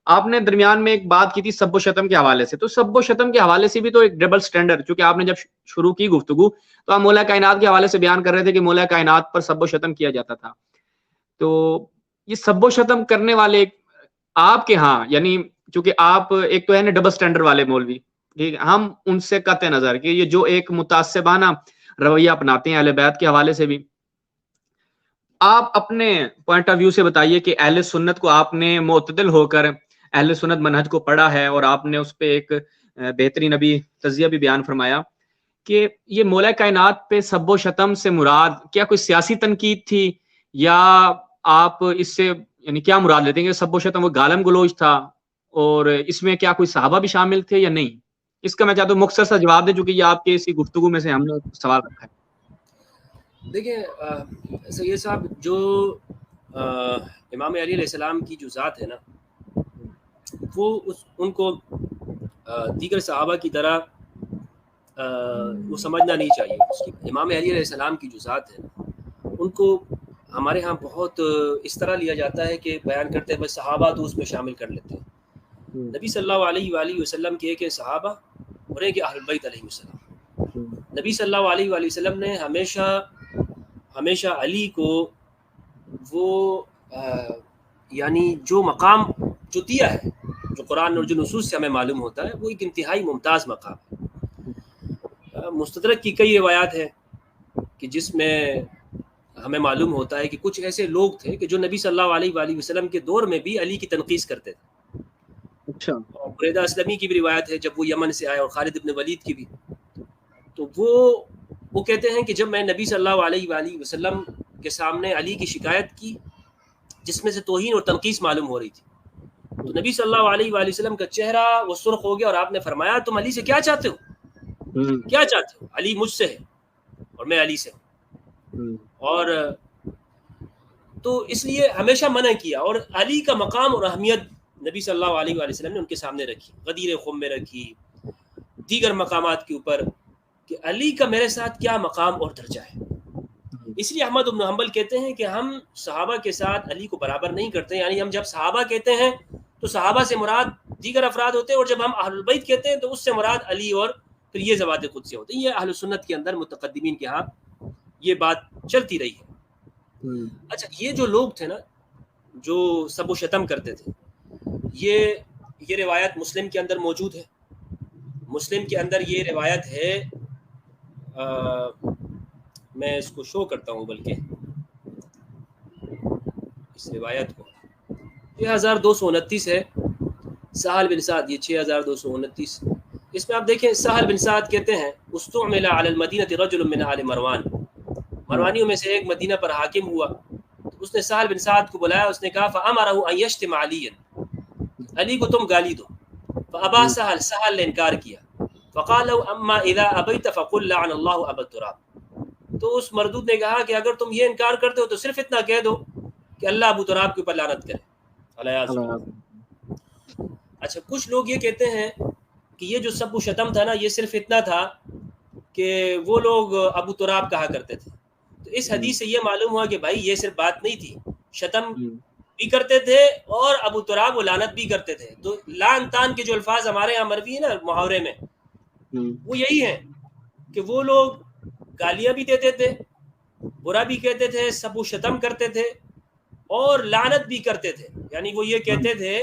آپ نے درمیان میں ایک بات کی تھی سب و شتم کے حوالے سے، تو سب و شتم کے حوالے سے بھی تو ایک ڈبل سٹینڈرڈ، چونکہ آپ نے جب شروع کی گفتگو تو آپ مولا کائنات کے حوالے سے بیان کر رہے تھے کہ مولا کائنات پر سب و شتم کیا جاتا تھا. تو یہ سب و شتم کرنے والے آپ کے ہاں، یعنی چونکہ آپ ایک تو ہے نا ڈبل سٹینڈرڈ والے مولوی، ٹھیک ہے، ہم ان سے قطع نظر کہ یہ جو ایک متعصبانہ رویہ اپناتے ہیں اہل بیت کے حوالے سے بھی. آپ اپنے پوائنٹ آف ویو سے بتائیے کہ اہل سنت کو آپ نے معتدل ہو کر اہل سنت منہج کو پڑھا ہے اور آپ نے اس پہ ایک بہترین ابھی تجزیہ بھی بیان فرمایا کہ یہ مولا کائنات پہ سب و شتم سے مراد کیا کوئی سیاسی تنقید تھی، یا آپ اس سے یعنی کیا مراد لیتے ہیں کہ سب و شتم وہ گالم گلوچ تھا، اور اس میں کیا کوئی صحابہ بھی شامل تھے یا نہیں؟ اس کا میں چاہتا ہوں مختصر سا جواب دیں، چونکہ یہ آپ کے اسی گفتگو میں سے ہم نے سوال رکھا ہے. دیکھیں سید صاحب، جو امام علی علیہ السلام کی جو ذات ہے نا، وہ ان کو دیگر صحابہ کی طرح وہ سمجھنا نہیں چاہیے. اس کی امام علی علیہ السلام کی جو ذات ہے ان کو ہمارے ہاں بہت اس طرح لیا جاتا ہے کہ بیان کرتے ہیں بس صحابہ تو اس میں شامل کر لیتے ہیں. نبی صلی اللہ علیہ وآلہ وسلم کے ایک صحابہ اور ایک اہل بیت علیہ السلام. نبی صلی اللہ علیہ وآلہ وسلم نے ہمیشہ علی کو وہ یعنی جو مقام جو دیا ہے، جو قرآن اور جو نصوص سے ہمیں معلوم ہوتا ہے، وہ ایک انتہائی ممتاز مقام ہے. مستدرک کی کئی روایات ہیں کہ جس میں ہمیں معلوم ہوتا ہے کہ کچھ ایسے لوگ تھے کہ جو نبی صلی اللہ علیہ وآلہ وسلم کے دور میں بھی علی کی تنقیص کرتے تھے. اچھا. اور بریدہ اسلمی کی بھی روایت ہے جب وہ یمن سے آئے، اور خالد ابن ولید کی بھی. تو وہ کہتے ہیں کہ جب میں نبی صلی اللہ علیہ وآلہ وسلم کے سامنے علی کی شکایت کی جس میں سے توہین اور تنقیص معلوم ہو رہی تھی، تو نبی صلی اللہ علیہ وآلہ وسلم کا چہرہ وہ سرخ ہو گیا اور آپ نے فرمایا تم علی سے کیا چاہتے ہو؟ کیا چاہتے ہو؟ علی مجھ سے ہے اور میں علی سے ہوں. اور تو اس لیے ہمیشہ منع کیا، اور علی کا مقام اور اہمیت نبی صلی اللہ علیہ وآلہ وسلم نے ان کے سامنے رکھی، غدیر خم میں رکھی، دیگر مقامات کے اوپر، کہ علی کا میرے ساتھ کیا مقام اور درجہ ہے. اس لیے احمد بن حنبل کہتے ہیں کہ ہم صحابہ کے ساتھ علی کو برابر نہیں کرتے. یعنی ہم جب صحابہ کہتے ہیں تو صحابہ سے مراد دیگر افراد ہوتے ہیں، اور جب ہم اہل البیت کہتے ہیں تو اس سے مراد علی اور پھر یہ ذوات قدسیہ ہوتے ہیں. یہ اہل سنت کے اندر متقدمین کے ہاں یہ بات چلتی رہی ہے. اچھا، یہ جو لوگ تھے نا جو سب و شتم کرتے تھے، یہ روایت مسلم کے اندر موجود ہے. مسلم کے اندر یہ روایت ہے، میں اس کو شو کرتا ہوں بلکہ اس روایت کو، 6229 ہے، سہل بن سعد، یہ 6229. اس میں آپ دیکھیں سہل بن سعد کہتے ہیں استعمل علی المدینہ رجل من آل مروان، مروانیوں میں سے ایک مدینہ پر حاکم ہوا، تو اس نے سہل بن سعد کو بلایا، اس نے کہا فامرہ ان یشتم علیا، علی کو تم گالی دو. فابا سہل نے انکار کیا. فقال لو اما اذا ابیت فقل لعن اللہ ابا التراب، تو اس مردود نے کہا کہ اگر تم یہ انکار کرتے ہو تو صرف اتنا کہہ دو کہ اللہ ابو تراب کے اوپر لعنت کرے. اچھا، کچھ لوگ یہ کہتے ہیں کہ یہ جو سب و شتم تھا نا، یہ صرف اتنا تھا کہ وہ لوگ ابو تراب کہا کرتے تھے. تو اس حدیث سے یہ معلوم ہوا کہ بھائی یہ صرف بات نہیں تھی، شتم بھی کرتے تھے اور ابو تراب و لعنت بھی کرتے تھے. تو لعن تان کے جو الفاظ ہمارے یہاں مروی ہیں نا محاورے میں، وہ یہی ہیں کہ وہ لوگ گالیاں بھی دیتے تھے، برا بھی کہتے تھے، سب و شتم کرتے تھے اور لعنت بھی کرتے تھے. یعنی وہ یہ کہتے تھے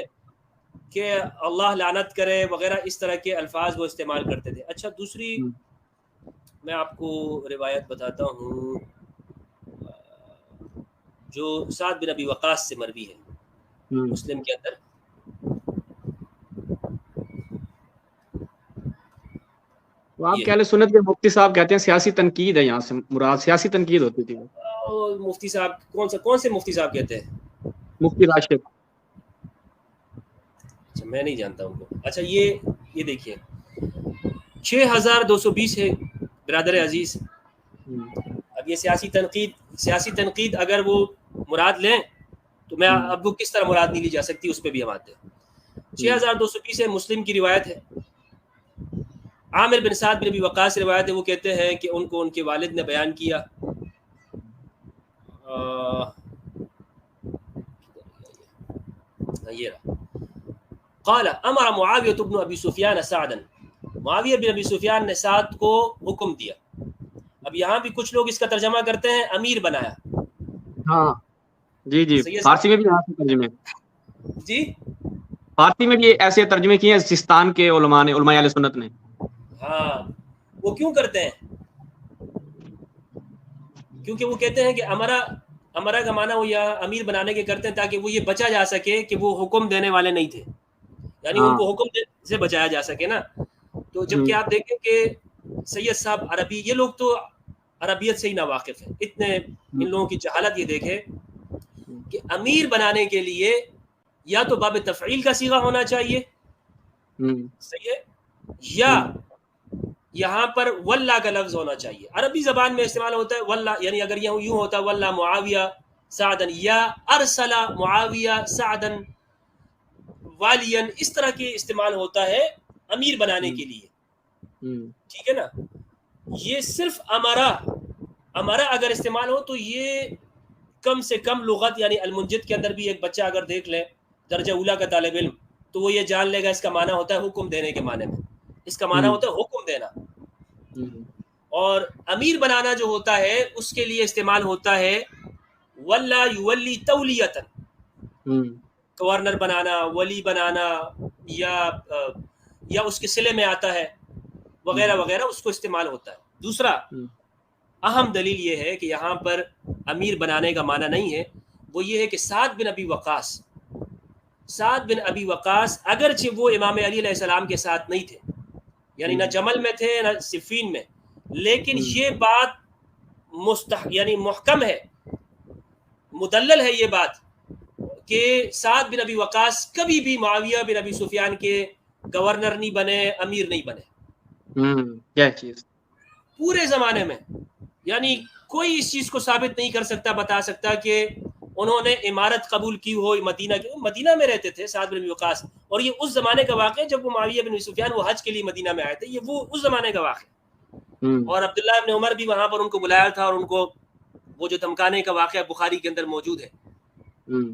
کہ اللہ لعنت کرے وغیرہ، اس طرح کے الفاظ وہ استعمال کرتے تھے. اچھا، دوسری میں آپ کو روایت بتاتا ہوں جو سعد بن ابی وقاص سے مروی ہے مسلم کے اندر. آپ کے اہل سنت کے مفتی صاحب کہتے ہیں سیاسی تنقید ہے، یہاں سے مراد سیاسی تنقید ہوتی تھی. مفتی صاحب کون سے مفتی صاحب کہتے ہیں؟ مفتی راشد. اچھا، میں نہیں جانتا ان کو. اچھا، یہ دیکھیے 6220 ہے برادر عزیز. اب یہ سیاسی تنقید اگر وہ مراد لیں تو میں اب وہ کس طرح مراد نہیں لی جا سکتی، اس پہ بھی ہم آتے ہیں. 6220 ہے، مسلم کی روایت ہے. عامر بن سعد بن ابی وقاص سے روایت ہے، وہ کہتے ہیں کہ ان کو ان کے والد نے بیان کیا. یہ رہا قال امر معاویہ بن ابی سفیان سعدا، معاویہ بن ابی سفیان نے سعد کو حکم دیا. اب یہاں بھی کچھ لوگ اس کا ترجمہ کرتے ہیں امیر بنایا. ہاں جی جی، سید فارسی صاحب میں بھی ایسے ترجمے، جی فارسی میں بھی ایسے ترجمے کیے ہیں سستان کے علماء نے، علماء اہل سنت نے. ہاں وہ کیوں کرتے ہیں؟ کیونکہ وہ کہتے ہیں کہ امرا کا معنی وہ یہاں امیر بنانے کے کرتے ہیں تاکہ وہ یہ بچا جا سکے کہ وہ حکم دینے والے نہیں تھے، یعنی ان ہاں کو حکم سے بچایا جا سکے نا. تو جب کہ آپ دیکھیں کہ سید صاحب عربی، یہ لوگ تو عربیت سے ہی ناواقف ہیں، اتنے ان لوگوں کی جہالت. یہ دیکھیں کہ امیر بنانے کے لیے یا تو باب تفعیل کا صیغہ ہونا چاہیے، صحیح ہے، یا یہاں پر واللہ کا لفظ ہونا چاہیے. عربی زبان میں استعمال ہوتا ہے واللہ، یعنی اگر یوں ہوتا واللہ معاویہ سعدن یا ارسل معاویہ سعدن والین، اس طرح کے استعمال ہوتا ہے امیر بنانے کے لیے. ٹھیک ہے نا. یہ صرف امرا اگر استعمال ہو تو یہ کم سے کم لغت، یعنی المنجد کے اندر بھی ایک بچہ اگر دیکھ لے درجہ اولا کا طالب علم تو وہ یہ جان لے گا اس کا معنی ہوتا ہے حکم دینے کے معنی میں، اس کا معنی ہوتا ہے حکم دینا. اور امیر بنانا جو ہوتا ہے اس کے لیے استعمال ہوتا ہے ولا یولی تولیتن، گورنر بنانا، ولی بنانا، یا اس کے صلے میں آتا ہے وغیرہ وغیرہ، اس کو استعمال ہوتا ہے. دوسرا اہم دلیل یہ ہے کہ یہاں پر امیر بنانے کا معنی نہیں ہے، وہ یہ ہے کہ سعد بن ابی وقاص اگرچہ وہ امام علی علیہ السلام کے ساتھ نہیں تھے، یعنی نہ جمل میں تھے نہ صفین میں، لیکن یہ بات یعنی محکم ہے، مدلل ہے یہ بات کہ سعد بن ابی وقاص کبھی بھی معاویہ بن ابی سفیان کے گورنر نہیں بنے، امیر نہیں بنے. کیا چیز پورے زمانے میں، یعنی کوئی اس چیز کو ثابت نہیں کر سکتا، بتا سکتا کہ انہوں نے امارت قبول کی ہو مدینہ میں رہتے تھے سعد بن ابی وقاص. اور یہ اس زمانے کا واقعہ جب وہ معاویہ بن ابی سفیان وہ حج کے لیے مدینہ میں آئے تھے، یہ وہ اس زمانے کا واقعہ. اور عبداللہ ابن عمر بھی وہاں پر ان کو بلایا تھا، اور ان کو وہ جو دھمکانے کا واقعہ بخاری کے اندر موجود ہے،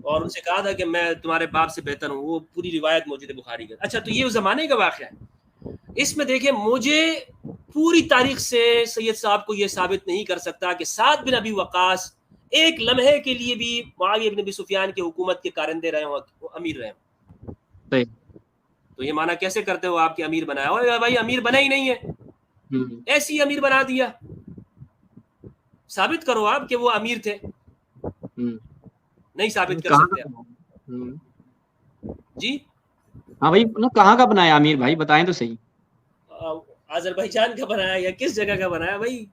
اور ان سے کہا تھا کہ میں تمہارے باپ سے بہتر ہوں، وہ پوری روایت موجود ہے بخاری کے. اچھا، تو یہ اس زمانے کا واقعہ ہے. اس میں دیکھیں مجھے پوری تاریخ سے سید صاحب کو یہ ثابت نہیں کر سکتا کہ سعد بن ابی وقاص ایک لمحے کے لیے بھی معاویہ بن ابی سفیان کی حکومت کے کارندے رہے ہوں، امیر رہے ہوں. تو یہ معنی کیسے کرتے ہو آپ کہ امیر بنایا ہو؟ بھائی امیر بنا ہی نہیں ہے، ایسی امیر بنا دیا. ثابت کرو آپ کہ وہ امیر تھے. نہیں ثابت کر سکتے آپ. جی ہاں بھائی، کہاں کا بنایا امیر بھائی، بتائیں تو صحیح. آذربائیجان کا بنایا یا کس جگہ کا بنایا؟ بھائی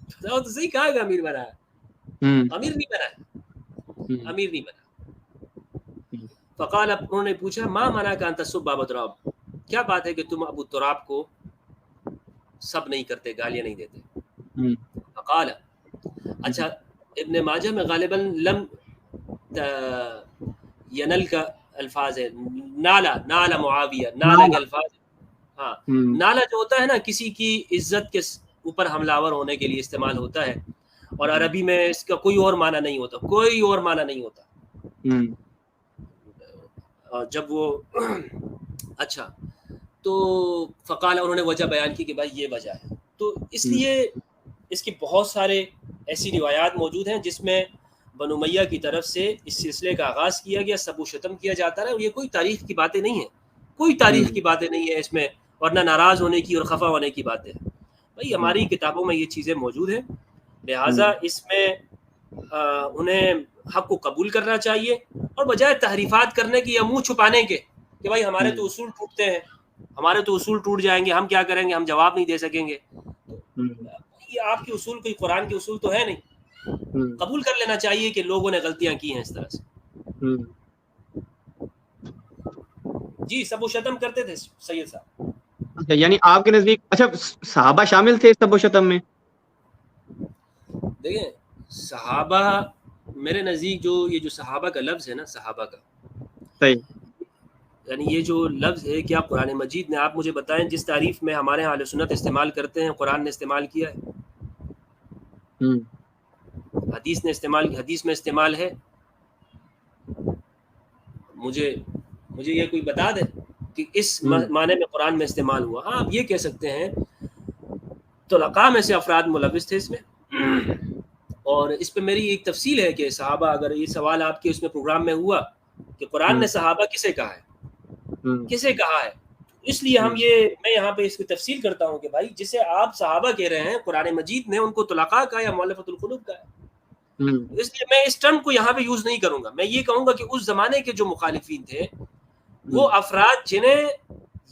بتاؤ تو صحیح، کہاں کا امیر بنایا؟ امیر نہیں بنا، امیر نہیں بنا. فقال، انہوں نے پوچھا ما منع کا ان تسب ابا تراب، کیا بات ہے کہ تم ابو تراب کو سب نہیں کرتے، گالیاں نہیں دیتے؟ فقال، اچھا ابن ماجہ میں غالباً لم ینل کا الفاظ ہے، نالا معاویہ، نالا کے الفاظ. ہاں، نالا جو ہوتا ہے نا کسی کی عزت کے اوپر حملہ آور ہونے کے لیے استعمال ہوتا ہے، اور عربی میں اس کا کوئی اور معنی نہیں ہوتا، کوئی اور معنی نہیں ہوتا. جب وہ اچھا تو فقال، انہوں نے وجہ بیان کی کہ بھائی یہ وجہ ہے. تو اس لیے اس کی بہت سارے ایسی روایات موجود ہیں جس میں بنو امیہ کی طرف سے اس سلسلے کا آغاز کیا گیا، سب و شتم کیا جاتا رہا. یہ کوئی تاریخ کی باتیں نہیں ہیں، کوئی تاریخ کی باتیں نہیں ہے اس میں، اور نہ ناراض ہونے کی اور خفا ہونے کی باتیں. بھائی ہماری کتابوں میں یہ چیزیں موجود ہیں، لہٰذا اس میں انہیں حق کو قبول کرنا چاہیے، اور بجائے تحریفات کرنے کی یا منہ چھپانے کے کہ بھائی ہمارے تو اصول ٹوٹتے ہیں، ہمارے تو اصول ٹوٹ جائیں گے، ہم کیا کریں گے، ہم جواب نہیں دے سکیں گے. یہ آپ کے اصول کوئی قرآن کے اصول تو ہے نہیں. قبول کر لینا چاہیے کہ لوگوں نے غلطیاں کی ہیں اس طرح سے. جی سب و شتم کرتے تھے سید صاحب. اچھا، یعنی آپ کے نزدیک اچھا صحابہ شامل تھے اس سب و شتم میں؟ دیکھیں صحابہ، میرے نزدیک جو یہ جو صحابہ کا لفظ ہے نا، صحابہ کا صحیح، یعنی یہ جو لفظ ہے کیا قرآن مجید نے، آپ مجھے بتائیں جس تعریف میں ہمارے اہل سنت استعمال کرتے ہیں قرآن نے استعمال کیا ہے؟ حدیث نے استعمال، حدیث میں استعمال ہے؟ مجھے یہ کوئی بتا دے. کہ اس معنی میں قرآن میں استعمال ہوا. ہاں آپ یہ کہہ سکتے ہیں طلقاء میں سے افراد ملوث تھے اس میں, اور اس پہ میری ایک تفصیل ہے کہ صحابہ, اگر یہ سوال آپ کے اس میں پروگرام میں ہوا کہ قرآن نے صحابہ کسے کہا ہے, کسے کہا ہے, اس لیے میں یہاں پہ اس کی تفصیل کرتا ہوں کہ بھائی جسے آپ صحابہ کہہ رہے ہیں, قرآن مجید نے ان کو طلقاء کہا یا مؤلفۃ القلوب کہا ہے, اس لیے میں اس ٹرم کو یہاں پہ یوز نہیں کروں گا. میں یہ کہوں گا کہ اس زمانے کے جو مخالفین تھے وہ افراد جنہیں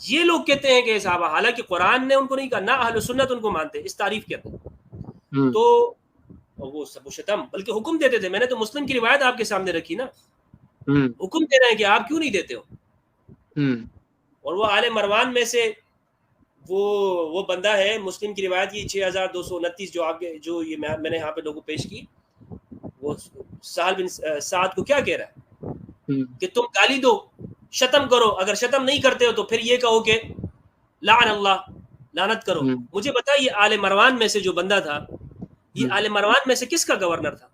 یہ لوگ کہتے ہیں کہ صحابہ, حالانکہ قرآن نے ان کو نہیں کہا, نہ اہل سنت ان کو مانتے اس تعریف کے اندر, تو وہ سب و شتم بلکہ حکم دیتے تھے. میں نے تو مسلم کی روایت آپ کے سامنے رکھی نا, حکم دے رہے ہیں کہ آپ کیوں نہیں دیتے ہو. اور وہ آل مروان میں سے وہ بندہ ہے, مسلم کی روایت یہ 6229 جو یہ میں نے یہاں پہ لوگوں پیش کی, وہ سہل بن سعد کو کیا کہہ رہا ہے کہ تم گالی دو, شتم کرو, اگر شتم نہیں کرتے ہو تو پھر یہ کہو کہ لعن اللہ, لعنت کرو. مجھے بتا یہ آل مروان میں سے جو بندہ تھا, یہ آل مروان میں سے کس کا گورنر تھا,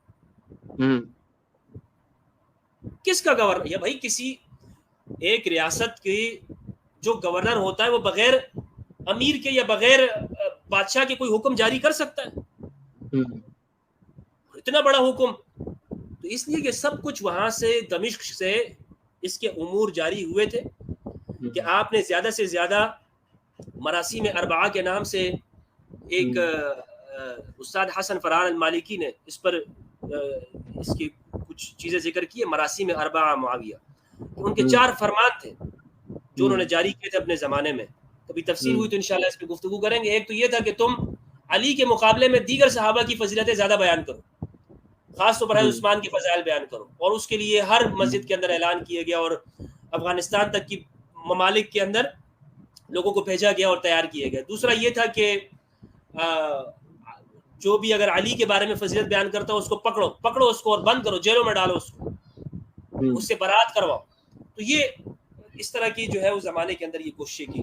کس کا گورنر؟ یا بھائی کسی ایک ریاست کی جو گورنر ہوتا ہے وہ بغیر امیر کے یا بغیر بادشاہ کے کوئی حکم جاری کر سکتا ہے؟ اتنا بڑا حکم. تو اس لیے کہ سب کچھ وہاں سے دمشق سے اس کے امور جاری ہوئے تھے کہ آپ نے زیادہ سے زیادہ مراسیم اربعہ کے نام سے ایک استاد حسن فرحان المالکی نے اس پر اس کی کچھ چیزیں ذکر کی ہے, مراسیم اربعہ معاویہ. ان کے 4 فرمان تھے جو انہوں نے جاری کیے تھے اپنے زمانے میں. کبھی تفصیل ہوئی تو انشاءاللہ اس پہ گفتگو کریں گے. ایک تو یہ تھا کہ تم علی کے مقابلے میں دیگر صحابہ کی فضیلتیں زیادہ بیان کرو, خاص طور پر حضرت عثمان کی فضائل بیان کرو, اور اس کے لیے ہر مسجد کے اندر اعلان کیا گیا اور افغانستان تک کی ممالک کے اندر لوگوں کو بھیجا گیا اور تیار کیا گیا. دوسرا یہ تھا کہ جو بھی اگر علی کے بارے میں فضیلت بیان کرتا ہو اس کو پکڑو اس کو اور بند کرو, جیلوں میں ڈالو اس کو, اس سے برات کرواؤ. تو یہ اس طرح کی جو ہے اس زمانے کے اندر یہ کوششیں کی.